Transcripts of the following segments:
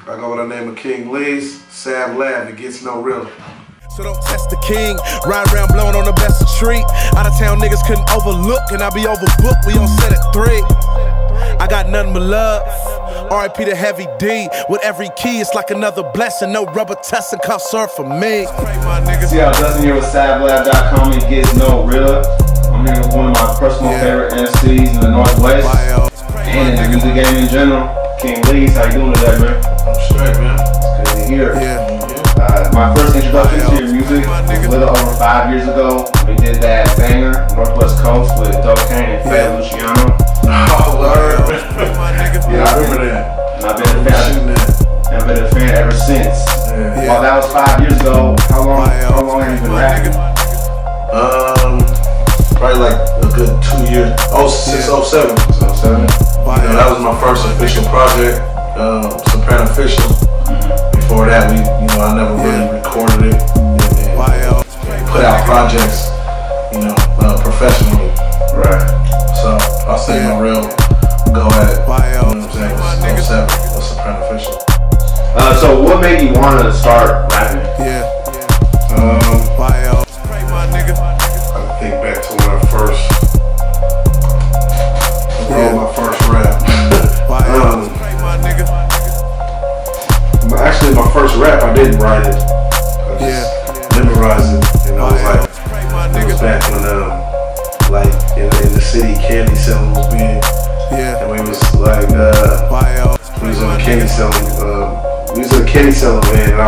I go with the name of King Leez, Sav Lab, it gets no realer. So don't test the king, ride around blowing on the best of street. Out of town niggas couldn't overlook, and I be overbooked, we on set at 3. I got nothing but love, R.I.P. to Heavy D. With every key, it's like another blessing, no rubber tests and cuffs are for me. See how Dustin here with SavLab.com, it gets no realer. I'm here with one of my personal favorite MCs in the Northwest, and in the music game in general, King Leez. How you doing today, man? I'm straight, man. It's good to hear. My first introduction to your music was a little over 5 years ago. We did that banger, Northwest Coast, with Dope Kane and Fed Luciano. Oh, Lord. Yeah, I remember that. And I've been a fan ever since. While that was 5 years ago, how long have you been rapping? Probably like a good 2 years. 06, 07. 07? That was my first official project, Soprano Official. Before that, I never really recorded it and put out projects, professionally. Right. So I'll say my real go at it. You know what I'm saying? Was 07, was Soprano Official. So what made you want to start rapping? I think back to when I first wrote my first rap. Actually, my first rap, I didn't write it. I just memorized it, and I was like, it was back when, like in the city, candy selling was big, and we was like, we was on a candy selling, van, and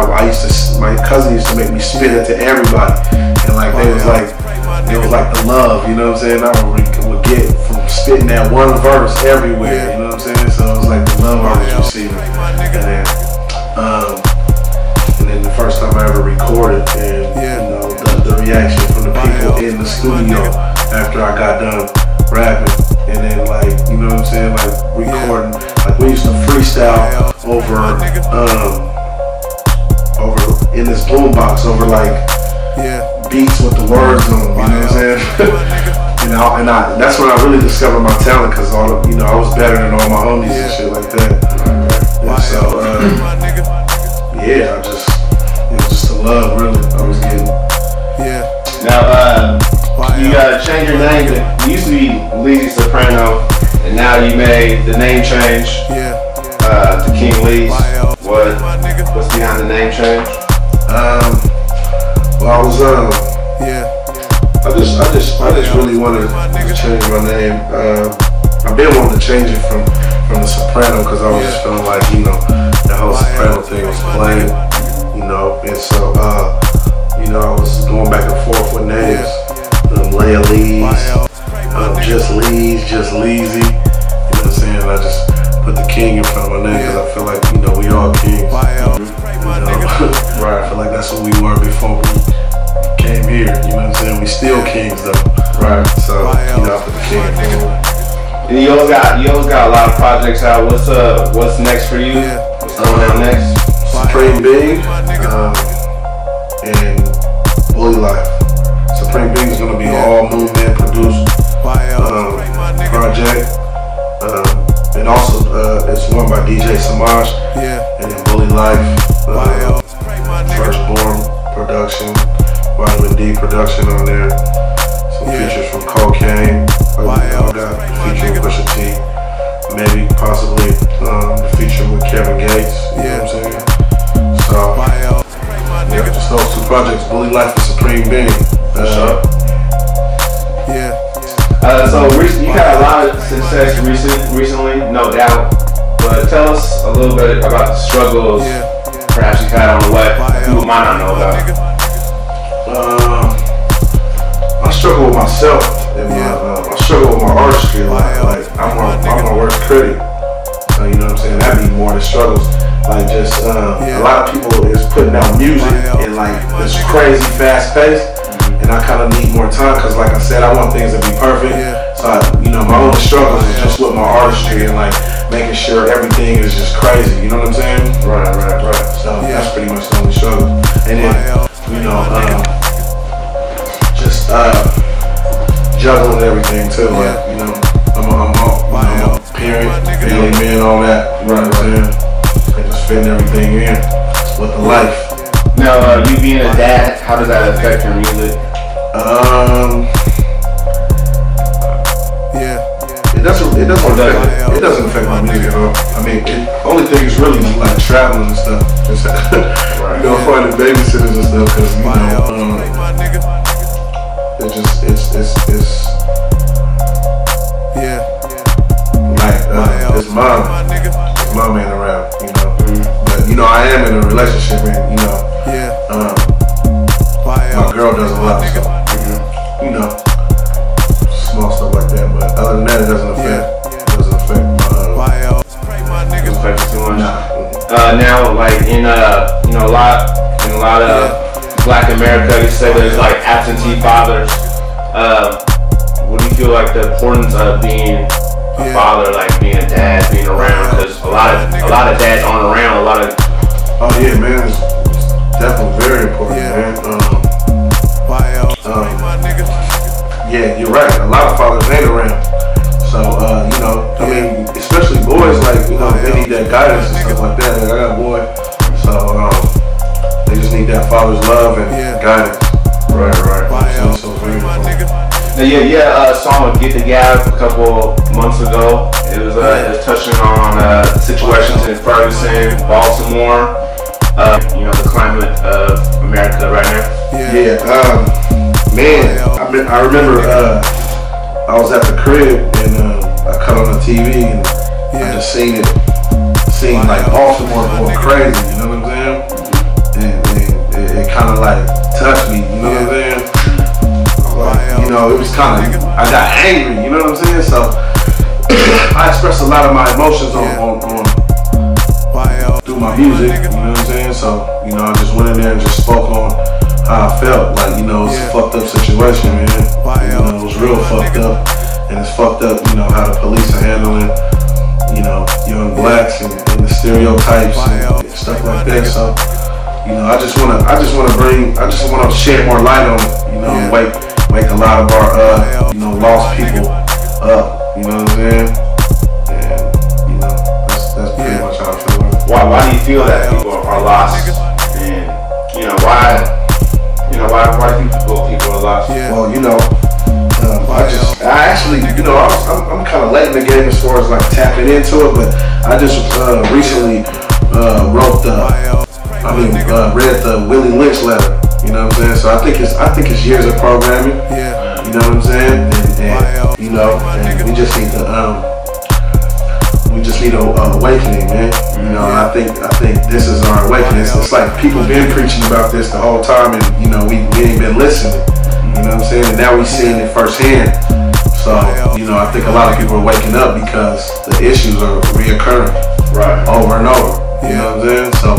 my cousin used to make me spit it to everybody, and like it was like the love, you know what I'm saying? I would get from spitting that one verse everywhere, you know what I'm saying? So it was like the love I was receiving, and then the first time I ever recorded, and the reaction from the people in the studio after I got done rapping, and then like, you know what I'm saying, like recording, like we used to freestyle over in this boombox over like beats with the words on them, you know what I'm saying? And that's when I really discovered my talent, because I was better than all my homies and shit like that. And so it was just the love really I was getting. Now you gotta change your name. You used to be Leezy Soprano, and now you made the name change to King Leez. What's behind the name change? Well, I just really wanted to change my name. I've been wanting to change it from the Soprano, because I was just feeling like, the whole Soprano thing was playing, and so, I was going back and forth with names. Leez, just Leez, just Leezy, you know what I'm saying? I just put the king in front of my name, because I feel like, we all kings. Right, I feel like that's what we were before we came here, you know what I'm saying? We still kings though. Right. So, I put the king in front of me. And you always got a lot of projects out. What's next for you? What's going on next? Supreme Being, and Bully Life. Supreme Being is gonna be all movement produced project. And also it's one by DJ Samaj. And then Bully Life, Firstborn production, Vitamin D production on there. Some features from Cocaine. I got a feature with Pusha T. Maybe possibly the feature with Kevin Gates. You know what I'm saying? So just those two projects, Bully Life and Supreme Being. So you had a lot of success recently, no doubt. But tell us a little bit about the struggles perhaps you had on the way people might not know about. I struggle with myself, and I struggle with my artistry a lot. Like I'm my worst critic. You know what I'm saying? That be more the struggles. Like just a lot of people is putting out music in like this crazy fast pace, and I kind of need more time, because like I said, I want things to be perfect. So my only struggles is just with my artistry and like making sure everything is just crazy. You know what I'm saying? Right. So that's pretty much the only struggle. And then just juggling everything too. Like I'm a parent, family man, all that. Right. And just fitting blend everything in with the life. Now, you being a dad, how does that affect your music? It doesn't affect my music at all. I mean, the only thing is really like traveling and stuff. Right. You know, finding babysitters and stuff, because you know, it's my man around, you know. But you know, I am in a relationship, and you know, my girl does a lot, so you know, small stuff like that. But other than that, it doesn't affect too much. Now, like in a lot of Black America, you say there's like absentee fathers. What do you feel like the importance of being a father, like being a dad, being around? Because a lot of dads aren't around. A lot of man, it's definitely very important, man. Yeah, you're right. A lot of fathers ain't around. So, you know, I mean, especially boys, like, you know, they need that guidance and stuff like that. Like, I got a boy, so they just need that father's love and guidance. Right. So very important. Now, a song with Get the Gab a couple months ago. It was touching on situations in Ferguson, Baltimore. You know, the climate of America right now. Man, I remember I was at the crib and I cut on the TV and I just seen like Baltimore going crazy, you know what I'm saying? And it kind of like touched me, you know what I'm saying? You know, it was kind of, I got angry, you know what I'm saying? So I expressed a lot of my emotions through my music, you know what I'm saying? So, you know, I just went in there and just spoke on how I felt. Like, you know, it's a fucked up situation, man. You know, it was real fucked up. And it's fucked up, you know, how the police are handling, you know, young blacks and the stereotypes and stuff like that. So, you know, I just wanna shed more light on it, you know, and wake a lot of our, you know, lost people up, you know what I'm saying? And, you know, that's pretty much how I feel about it. Why do you feel that people are lost? And, you know, why do you think people are lost? Well, you know, I actually, you know, I'm kind of late in the game as far as like tapping into it, but I just recently read the Willie Lynch letter. You know what I'm saying? So I think it's years of programming. You know what I'm saying? And you know, and we just need a awakening, man. You know, and I think this is our awakening. It's like people been preaching about this the whole time, and you know, we ain't been listening. You know what I'm saying? And now we seeing it firsthand. So, you know, I think a lot of people are waking up because the issues are reoccurring over and over. You know what I'm saying? So,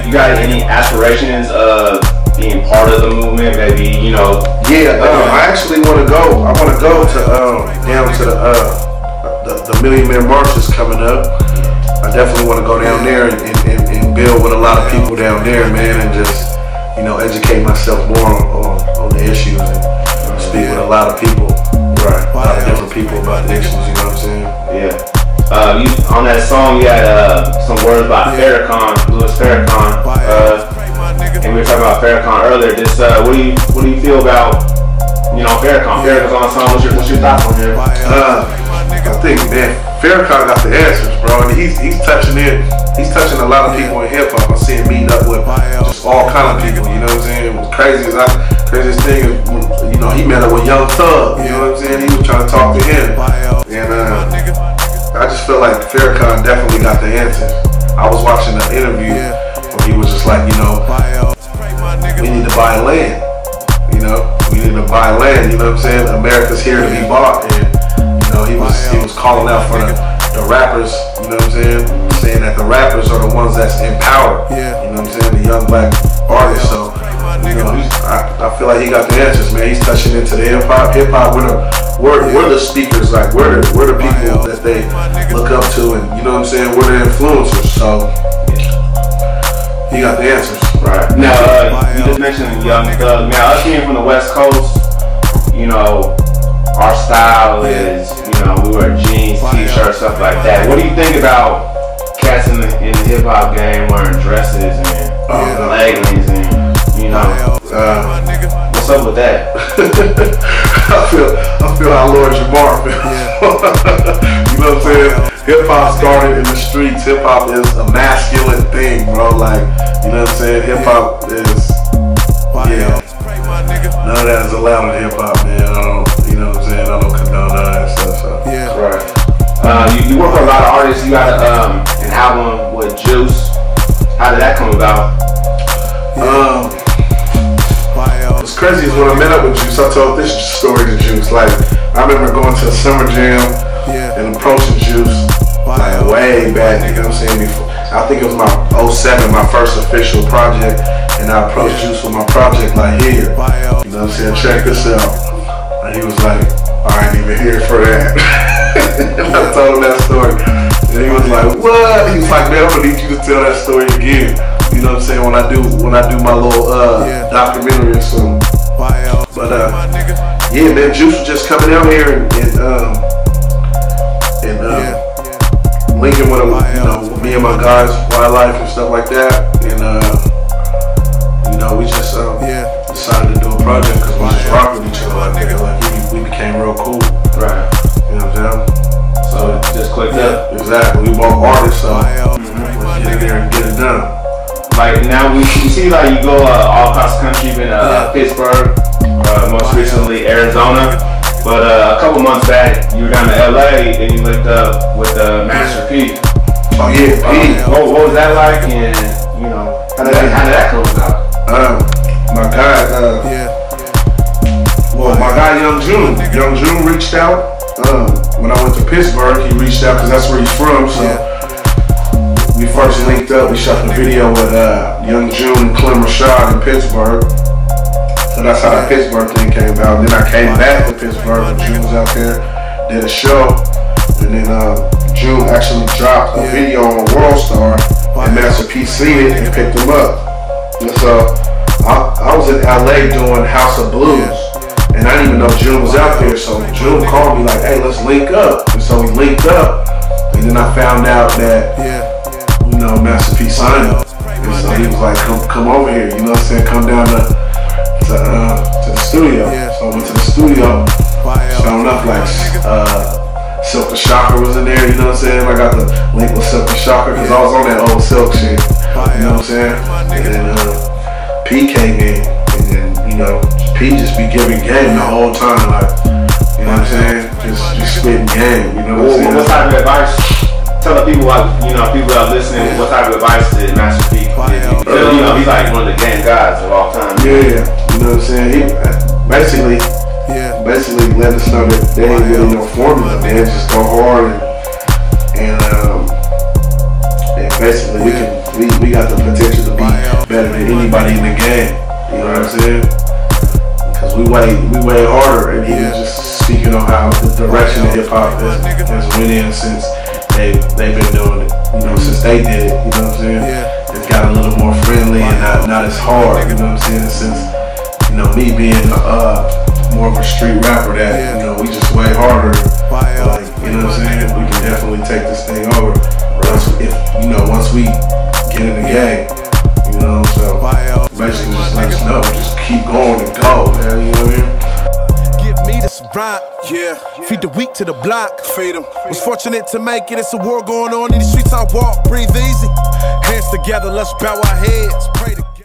you got any aspirations of being part of the movement? Maybe, you know. I actually want to go. I want to go to down to the Million Man March is coming up. I definitely want to go down there and build with a lot of people down there, man, and just, you know, educate myself more on the issues and speak with a lot of people, a lot of different people about the issues, you know what I'm saying? On that song, you had some words about Farrakhan, Louis Farrakhan, and we were talking about Farrakhan earlier. Just what do you feel about, you know, Farrakhan song? What's your thoughts on him? I think, man, Farrakhan got the answers, bro, and he's touching it. He's touching a lot of people in hip hop. I see him meeting up with just all kind of people. You know what I'm saying? Craziest thing is, you know, he met up with Young Thug. You know what I'm saying? He was trying to talk to him, and I just feel like Farrakhan definitely got the answers. I was watching an interview where he was just like, you know, we need to buy land. You know, we need to buy land. You know what I'm saying? America's here to be bought, and you know, he was calling out for the rappers. You know what I'm saying? Saying that the rappers are the ones that's in power. You know what I'm saying? The young black artists. So, you know, I feel like he got the answers, man. He's touching into the hip hop. We're the speakers, like we're the people that they look up to, and you know what I'm saying? We're the influencers. So he got the answers. Right. Now, you just mentioned Young Thug. Now, us being from the West Coast, you know, our style is, you know, we wear jeans, t-shirts, stuff like that. What do you think about cats in hip hop game wearing dresses and leggings and what's up with that? I feel how Lord Jamar feels. You know what I'm saying? Hip hop started in the streets. Hip hop is a masculine thing, bro. Like, you know what I'm saying? Hip hop is, none of that is allowed in hip hop, man. You know what I'm saying? I don't condone none of that stuff. So. Right. You work with a lot of artists. You got an album with Juice. How did that come about? What's crazy is when I met up with Juice, I told this story to Juice. Like, I remember going to a summer jam and approaching Juice like way back, you know what I'm saying? Before, I think it was my 07, my first official project, and I approached Juice with my project like, here, you know what I'm saying? Check this out. And he was like, I ain't even here for that. And I told him that story. And he was like, what? He was like, man, I'm gonna need you to tell that story again. You know what I'm saying? When I do my little documentary or something. But yeah, man, Juice was just coming out here and linking with with me and my guys, wildlife and stuff like that. And we just decided to do a project because we just rock with each other like that. Like we became real cool. Right. You know what I'm saying? So it just clicked up. Exactly. We both artists, so let's get in there and get it done. Like now we see like you go all across the country. You've been Pittsburgh, most recently Arizona, but a couple months back you were down to LA and you linked up with Master P. Oh yeah, P. What was that like? And how did that come about? My guy Young June reached out when I went to Pittsburgh. He reached out because that's where he's from. So. We first linked up, we shot the video with Young June and Clem Rashad in Pittsburgh. So that's how that Pittsburgh thing came about. And then I came back to Pittsburgh when June was out there, did a show. And then June actually dropped a video on World Star and Master P seen it and picked him up. And so I was in LA doing House of Blues. And I didn't even know June was out there. So June called me like, hey, let's link up. And so we linked up. And then I found out that Master P signed him. And so he was like, come over here, you know what I'm saying? Come down to the studio. So I went to the studio. Sure enough, like Silk the Shocker was in there, you know what I'm saying? I got the link with Silk the Shocker because I was on that old Silk shit. You know what I'm saying? And then P came in, and then P just be giving game the whole time, like, you know what I'm saying? Just spitting game, you know what I'm saying? What type of advice? Tell the people, people that are listening, what type of advice did Master P give you? He's like one of the game guys of all time. Yeah, you know what I'm saying? He basically let us know that there ain't really no formula, man. Just go hard and basically we got the potential to be better than anybody in the game. You know what I'm saying? Because we way harder, and he was just speaking on how the direction of hip hop has went in since. They've been doing it, since they did it, you know what I'm saying? It's got a little more friendly and not as hard, you know what I'm saying? Since, me being more of a street rapper that, we just way harder, like, you know what I'm saying? We can definitely take this thing over. Once we get in the game, so basically just let us know, just keep going and go, man, you know what I mean? Right, feed the weak to the block. Feed them. Was fortunate to make it. It's a war going on in the streets. I walk, breathe easy. Hands together, let's bow our heads. Pray together.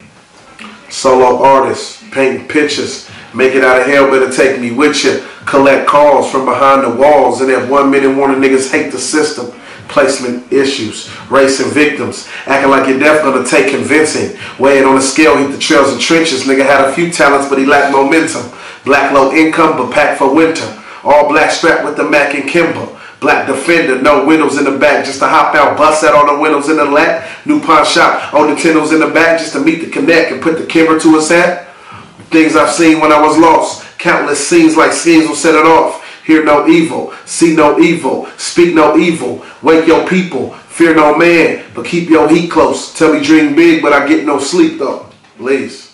Solo artists, painting pictures. Make it out of hell, better take me with you. Collect calls from behind the walls. And that 1 minute warning niggas hate the system. Placement issues, racing victims, acting like you're deaf gonna take convincing. Weighing on the scale, hit the trails and trenches. Nigga had a few talents, but he lacked momentum. Black low income, but packed for winter. All black strapped with the Mac and Kimber. Black defender, no windows in the back, just to hop out, bust out all the windows in the lap. New pawn shop, all Nintendos in the back, just to meet the connect and put the Kimber to his hat. Things I've seen when I was lost. Countless scenes like schemes will set it off. Hear no evil, see no evil, speak no evil. Wake your people, fear no man, but keep your heat close. Tell me dream big, but I get no sleep though. Leez.